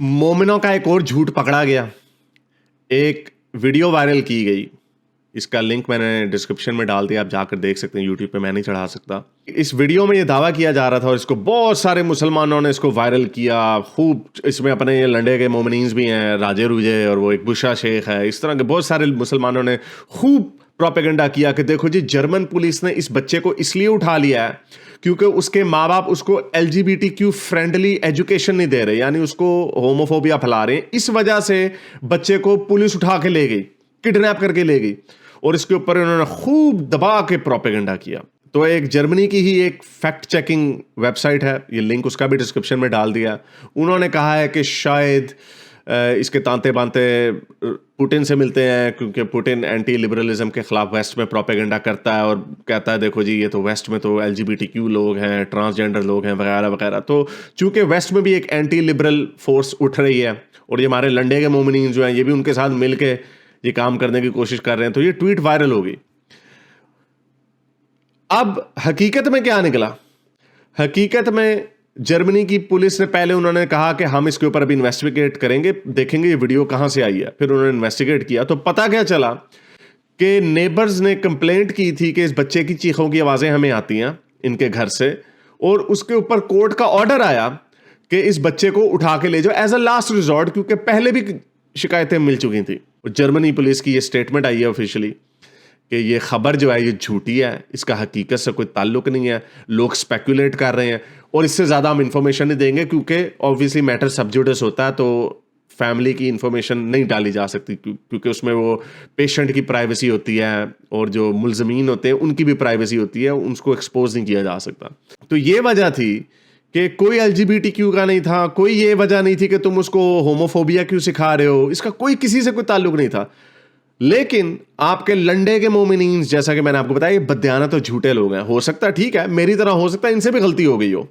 मोमिनों का एक और झूठ पकड़ा गया। एक वीडियो वायरल की गई। इसका लिंक मैंने डिस्क्रिप्शन में डाल दिया, आप जाकर देख सकते हैं। यूट्यूब पे मैं नहीं चढ़ा सकता। इस वीडियो में ये दावा किया जा रहा था और इसको बहुत सारे मुसलमानों ने इसको वायरल किया खूब। इसमें अपने ये लंडे के मोमिनीन्स भी हैं, राजे रूजे, और वो एक बुशरा शेख है। इस तरह के बहुत सारे मुसलमानों ने खूब प्रोपेगेंडा किया कि देखो जी, जर्मन पुलिस ने इस बच्चे को इसलिए उठा लिया है क्योंकि उसके माँ बाप उसको LGBTQ फ्रेंडली एजुकेशन नहीं दे रहे, यानी उसको होमोफोबिया फैला रहे हैं। इस वजह से बच्चे को पुलिस उठा के ले गई, किडनैप करके ले गई, और इसके ऊपर उन्होंने खूब दबा के प्रोपेगेंडा किया। तो एक जर्मनी की ही एक फैक्ट चेकिंग वेबसाइट है, ये लिंक उसका भी डिस्क्रिप्शन में डाल दिया। उन्होंने कहा है कि शायद इसके तांते बांते पुतिन से मिलते हैं, क्योंकि पुतिन एंटी लिबरलिज्म के खिलाफ वेस्ट में प्रोपेगेंडा करता है और कहता है देखो जी, ये तो वेस्ट में तो LGBTQ लोग हैं, ट्रांसजेंडर लोग हैं, वगैरह वगैरह। तो चूंकि वेस्ट में भी एक एंटी लिबरल फोर्स उठ रही है और ये हमारे लंडे के मोमिनीन जो हैं ये भी उनके साथ मिलके ये काम करने की कोशिश कर रहे हैं, तो ये ट्वीट वायरल होगी। अब हकीकत में क्या निकला? हकीकत में जर्मनी की पुलिस ने पहले उन्होंने कहा कि हम इसके ऊपर अभी इन्वेस्टिगेट करेंगे, देखेंगे ये वीडियो कहां से आई है। फिर उन्होंने इन्वेस्टिगेट किया तो पता क्या चला कि नेबर्स ने कंप्लेंट की थी कि इस बच्चे की चीखों की आवाजें हमें आती हैं इनके घर से, और उसके ऊपर कोर्ट का ऑर्डर आया कि इस बच्चे को उठा के ले जाओ एज अ लास्ट रिजॉर्ट, क्योंकि पहले भी शिकायतें मिल चुकी थी। जर्मनी पुलिस की ये स्टेटमेंट आई है ऑफिशियली कि ये खबर जो है ये झूठी है, इसका हकीकत से कोई ताल्लुक नहीं है, लोग स्पेकुलेट कर रहे हैं और इससे ज़्यादा हम इंफॉर्मेशन नहीं देंगे, क्योंकि ऑब्वियसली मैटर सब जुडिस होता है, तो फैमिली की इंफॉर्मेशन नहीं डाली जा सकती, क्योंकि उसमें वो पेशेंट की प्राइवेसी होती है और जो मुलजमीन होते हैं उनकी भी प्राइवेसी होती है, उनको एक्सपोज नहीं किया जा सकता। तो ये वजह थी कि कोई LGBTQ का नहीं था, कोई ये वजह नहीं थी कि तुम उसको होमोफोबिया क्यों सिखा रहे हो, इसका कोई किसी से कोई ताल्लुक नहीं था। लेकिन आपके लंडे के मोमिनीन, जैसा कि मैंने आपको बताया, ये बदयानत और झूठे लोग हैं। हो सकता है, ठीक है, मेरी तरह हो सकता है इनसे भी गलती हो गई हो,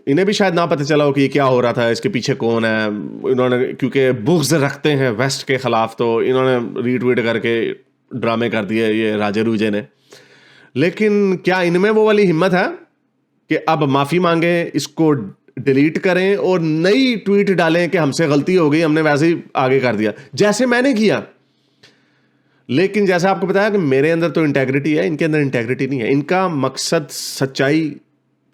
इन्हें भी शायद ना पता चला हो कि ये क्या हो रहा था, इसके पीछे कौन है। इन्होंने क्योंकि बुग्ज रखते हैं वेस्ट के खिलाफ, तो इन्होंने रीट्वीट करके ड्रामे कर दिए ये राजे रूजे ने। लेकिन क्या इनमें वो वाली हिम्मत है कि अब माफी मांगे, इसको डिलीट करें और नई ट्वीट डालें कि हमसे गलती हो गई, हमने वैसे ही आगे कर दिया जैसे मैंने किया। लेकिन जैसा आपको बताया कि मेरे अंदर तो इंटेग्रिटी है, इनके अंदर इंटेग्रिटी नहीं है। इनका मकसद सच्चाई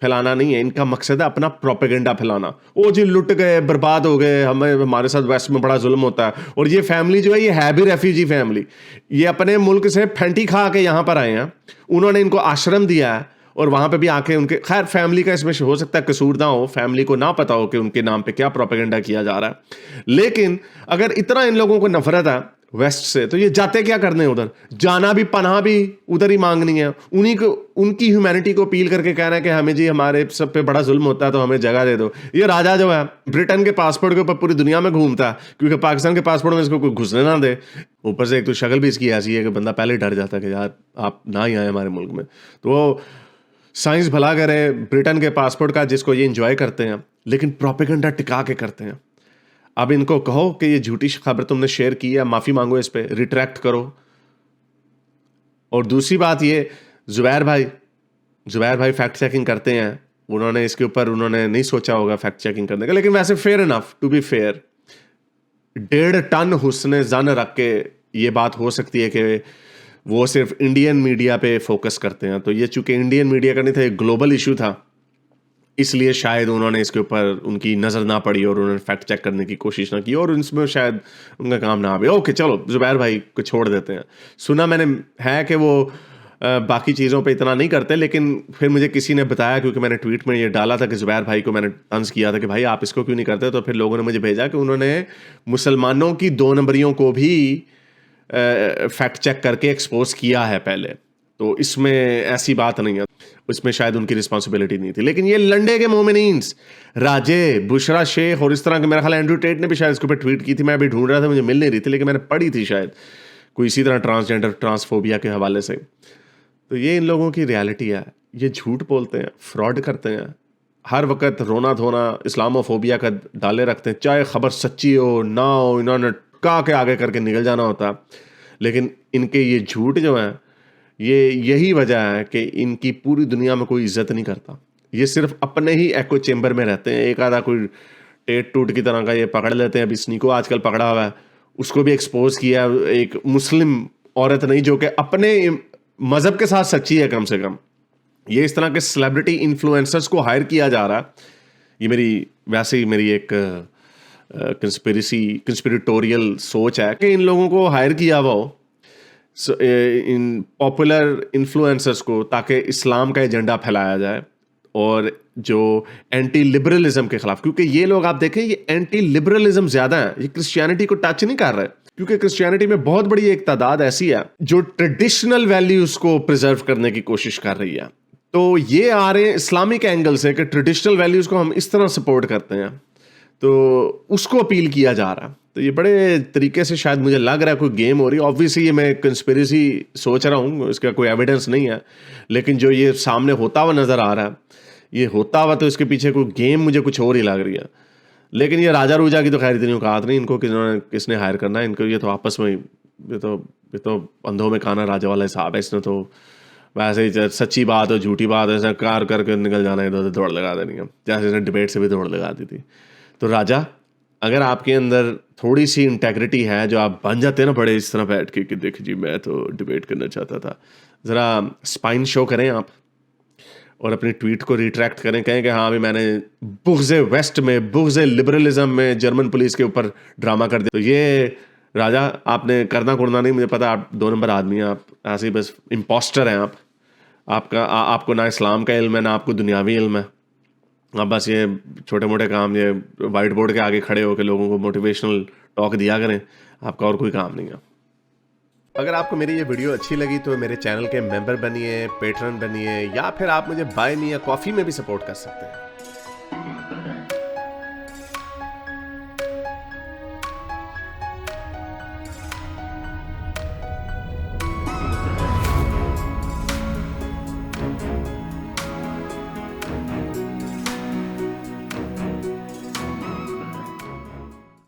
फैलाना नहीं है, इनका मकसद है अपना प्रोपेगेंडा फैलाना। ओ जी, लुट गए, बर्बाद हो गए, हमारे साथ वेस्ट में बड़ा जुल्म होता है। और ये फैमिली जो है ये है भी रेफ्यूजी फैमिली, ये अपने मुल्क से फेंटी खा के यहाँ पर आए हैं। उन्होंने इनको आश्रम दिया है और वहां पे भी आके उनके, खैर फैमिली का इसमें हो सकता है कसूर ना हो, फैमिली को ना पता हो कि उनके नाम पे क्या प्रोपेगेंडा किया जा रहा है। लेकिन अगर इतना इन लोगों को नफरत है वेस्ट से, तो ये जाते क्या करने उधर? जाना भी, पनाह भी उधर ही मांगनी है। उन्हीं को, उनकी ह्यूमैनिटी को अपील करके कहना है कि हमें जी हमारे सब पे बड़ा जुल्म होता है तो हमें जगह दे दो। ये राजा जो है ब्रिटेन के पासपोर्ट के ऊपर पूरी दुनिया में घूमता है, क्योंकि पाकिस्तान के पासपोर्ट में इसको कोई घुसने ना दे। ऊपर से एक तो शक्ल भी इसकी ऐसी है कि बंदा पहले डर जाता है कि यार आप ना ही आए हमारे मुल्क में। तो वो साइंस भला करे ब्रिटेन के पासपोर्ट का, जिसको ये इंजॉय करते हैं, लेकिन प्रोपेगेंडा टिका के करते हैं। अब इनको कहो कि ये झूठी खबर तुमने शेयर की है, माफी मांगो, इस पे रिट्रैक्ट करो। और दूसरी बात ये, जुबैर भाई फैक्ट चेकिंग करते हैं, उन्होंने इसके ऊपर उन्होंने नहीं सोचा होगा फैक्ट चेकिंग करने का, लेकिन वैसे fair enough to be fair, 1.5 ton हुस्न ज़न रख के ये बात हो सकती है कि वो सिर्फ इंडियन मीडिया पे फोकस करते हैं। तो ये चूंकि इंडियन मीडिया का नहीं था, एक ग्लोबल इशू था, इसलिए शायद उन्होंने इसके ऊपर, उनकी नज़र ना पड़ी और उन्होंने फैक्ट चेक करने की कोशिश ना की, और इसमें शायद उनका काम ना आए। ओके चलो, जुबैर भाई को छोड़ देते हैं। सुना मैंने है कि वो बाकी चीज़ों पे इतना नहीं करते, लेकिन फिर मुझे किसी ने बताया, क्योंकि मैंने ट्वीट में ये डाला था कि जुबैर भाई को मैंने तंज किया था कि भाई आप इसको क्यों नहीं करते, तो फिर लोगों ने मुझे भेजा कि उन्होंने मुसलमानों की 2 नंबरियों को भी फैक्ट चेक करके एक्सपोज किया है पहले। तो इसमें ऐसी बात नहीं है, उसमें शायद उनकी रिस्पॉन्सिबिलिटी नहीं थी। लेकिन ये लंडे के मोमिनीन्स, राजे, बुशरा शेख और इस तरह के, मेरा ख्याल एंड्रू टेट ने भी शायद इसके ऊपर ट्वीट की थी, मैं अभी ढूंढ रहा था, मुझे मिल नहीं रही थी, लेकिन मैंने पढ़ी थी शायद कोई इसी तरह ट्रांसजेंडर ट्रांसफोबिया के हवाले से। तो ये इन लोगों की रियलिटी है, ये झूठ बोलते हैं, फ्रॉड करते हैं, हर वक्त रोना धोना इस्लामोफोबिया का डाले रखते हैं, चाहे खबर सच्ची हो ना हो, इन्होंने का के आगे करके निकल जाना होता। लेकिन इनके ये झूठ जो हैं, ये यही वजह है कि इनकी पूरी दुनिया में कोई इज्जत नहीं करता। ये सिर्फ अपने ही एको चेम्बर में रहते हैं। एक आधा कोई टेट टूट की तरह का ये पकड़ लेते हैं। अभी स्नीको आजकल पकड़ा हुआ है, उसको भी एक्सपोज किया, एक मुस्लिम औरत नहीं जो कि अपने मजहब के साथ सच्ची है कम से कम। ये इस तरह के सेलिब्रिटी इन्फ्लुएंसर्स को हायर किया जा रहा है। ये वैसे ही मेरी एक कंस्पिरेटोरियल सोच है कि इन लोगों को हायर किया हुआ हो इन पॉपुलर इन्फ्लुएंसर्स को, ताकि इस्लाम का एजेंडा फैलाया जाए और जो एंटी लिबरलिज्म के खिलाफ, क्योंकि ये लोग आप देखें ये एंटी लिबरलिज्म ज्यादा है, ये क्रिश्चियनिटी को टच नहीं कर रहे, क्योंकि क्रिश्चियनिटी में बहुत बड़ी एक तादाद ऐसी है जो ट्रेडिशनल वैल्यूज को प्रिजर्व करने की कोशिश कर रही है। तो ये आ रहे हैं इस्लामिक एंगल से कि ट्रेडिशनल वैल्यूज को हम इस तरह सपोर्ट करते हैं, तो उसको अपील किया जा रहा है। तो ये बड़े तरीके से शायद मुझे लग रहा है कोई गेम हो रही है। ऑब्वियसली ये मैं कंस्पिरेसी सोच रहा हूँ, इसका कोई एविडेंस नहीं है, लेकिन जो ये सामने होता हुआ नजर आ रहा है, ये होता हुआ तो इसके पीछे कोई गेम मुझे कुछ और ही लग रही है। लेकिन ये राजा रूजा की तो खैर इतनी औकात नहीं, इनको किसने हायर करना है इनको, ये तो आपस में ये तो अंधों में काना राजा वाला हिसाब है। इसने तो वैसे ही सच्ची बात और झूठी बात ऐसा कार करके निकल जाना है, इधर दौड़ लगा देनी है, जैसे इसने डिबेट से भी दौड़ लगा दी थी। तो राजा, अगर आपके अंदर थोड़ी सी इंटेग्रिटी है, जो आप बन जाते हैं ना बड़े इस तरह बैठ के कि देख जी मैं तो डिबेट करना चाहता था, ज़रा स्पाइन शो करें आप और अपनी ट्वीट को रिट्रैक्ट करें, कहें कि हाँ अभी मैंने बुग़्ज़े वेस्ट में, बुग़्ज़े लिबरलिज्म में जर्मन पुलिस के ऊपर ड्रामा कर दिया। तो ये राजा आपने करना कुरना नहीं, मुझे पता आप 2 नंबर आदमी हैं, आप ऐसे ही बस इम्पोस्टर हैं आपको ना इस्लाम का इल्म है ना आपको दुनियावी इल्म है। आप बस ये छोटे मोटे काम, ये वाइट बोर्ड के आगे खड़े होकर लोगों को मोटिवेशनल टॉक दिया करें, आपका और कोई काम नहीं है। अगर आपको मेरी ये वीडियो अच्छी लगी तो मेरे चैनल के मेंबर बनिए, पेट्रन बनिए, या फिर आप मुझे बाय मी या कॉफ़ी में भी सपोर्ट कर सकते हैं।